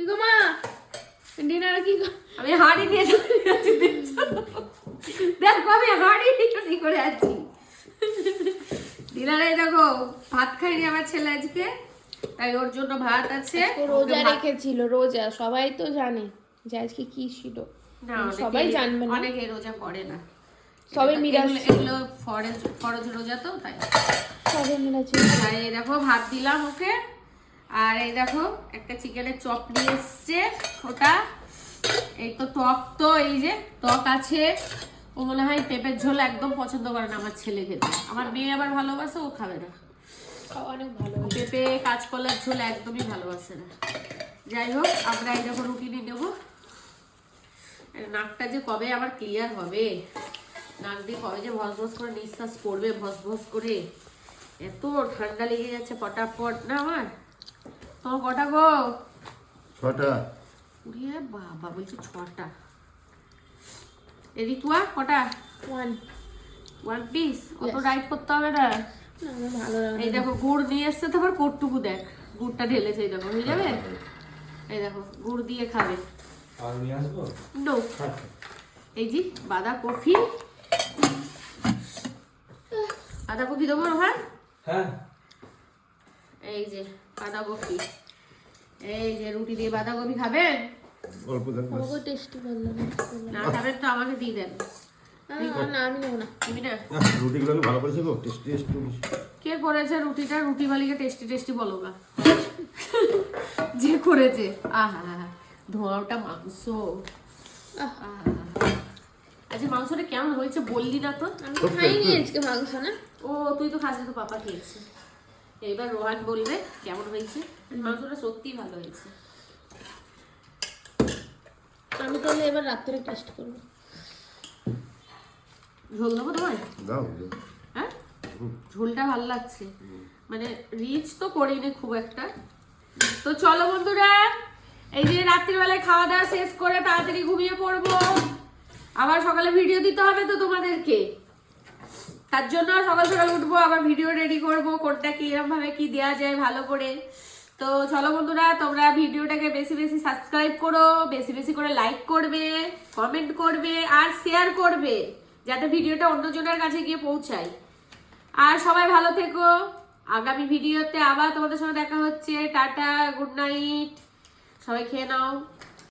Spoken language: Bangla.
গো মা ডিনারে কি আমি হাঁড়ি নিয়ে যাচ্ছি, দেখো আমি হাঁড়ি নিয়ে করে আছি ডিনারে। দেখো ভাত খাইনি আমার ছেলে আজকে, তাই ওর জন্য ভাত আছে। রোজা রেখেছিল, রোজা সবাই তো জানে যে আজকে কি ছিল। না সবাই জানবে না, অনেকে রোজা করে না, সবাই মিরাজ, এগুলো ফরজ রোজা তো তাই সবাই মিরাজ। আর এই দেখো ভাত দিলাম ওকে। আর এই দেখো একটা চিকেনের চপ নিয়ে এসছে ওটা। এই তো টক, তো এই যে টক আছে। ও মনে হয় পেঁপের ঝোল একদম পছন্দ করে না আমার ছেলে খেতে, আমার মেয়ে আবার ভালোবাসে, ও খাবে না। অনেক ভালো পেঁপে কাঁচকলার ঝোল একদমই ভালোবাসে না। যাই হোক আমরা এই দেখো রুটি নিয়ে নেবো। নাকটা যে কবে আবার ক্লিয়ার হবে, নাক দিয়ে কবে যে ভস ভস করে নিঃশ্বাস পড়বে, ভস ভস করে। এত ঠান্ডা লেগে যাচ্ছে পটাপট না আমার। তোমার কটা গো? 6টা। উড়িয়ে বাবা বলছি 6টা। এদি তুয়া কটা? 1 পিস। অত ডাইট করতে হবে না। এই দেখো গুড় নিয়ে এসছে, তারপর কোটটুকু দেখ গুড়টা ঢেলেছে, এই দেখো হয়ে যাবে। এই দেখো গুড় দিয়ে খাবে। আর নিয়ে আসবো? নো, এই যে বাঁধাকপি, বাঁধাকপি দেবো রোহান। হ্যাঁ এই যে বাঁধাকপি, এই যে রুটি দিয়ে বাঁধাকপি খাবেন? অল্প দেন বাস। খুব টেস্টি বললাম না খাবেন তো আমাকে দিয়ে দেন। না আমি নেব না। তুমি না? রুটিগুলো কি ভালো করেছে গো? Tasty tasty. কে করেছে রুটিটা? রুটি বালিকে টেস্টি টেস্টি বলো না যে করেছে। আহা ধোঁয়াটা মাংস। আহা, আচ্ছা মাংসটা কেমন হয়েছে বললি না তো? আমি খাইনি আজকে মাংস না। ও তুই তো খাসি, তো পাপা খেয়েছে। এবার রোহান বলবে কেমন হয়েছে। মাংসটা সত্যি ভালো হয়েছে। আমি তাহলে এবার রাত্রে টেস্ট করব। ঝোল দেবো তোমায়? দাও। হ্যাঁ ঝোলটা ভালো লাগছে, মানে রিচ তো করিনি খুব একটা। তো চলো বন্ধুরা, এই যে রাত্রিবেলায় খাওয়া দাওয়া শেষ করে তাড়াতাড়ি ঘুমিয়ে পড়বো। আবার সকালে ভিডিও দিতে হবে তো তোমাদেরকে, তার জন্য সকাল সকাল উঠবো, আবার ভিডিও রেডি করবো কোনটা কি এরকম ভাবে কি দেওয়া যায় ভালো করে। তো চলো বন্ধুরা, তোমরা ভিডিওটাকে বেশি বেশি সাবস্ক্রাইব করো, বেশি বেশি করে লাইক করবে, কমেন্ট করবে আর শেয়ার করবে, যাতে ভিডিওটা অন্যজনের কাছে গিয়ে পৌঁছায়। আর সবাই ভালো থেকো। আগামী ভিডিওতে আবার তোমাদের সঙ্গে দেখা হচ্ছে। টাটা, গুড নাইট, সবাই খেয়ে নাও।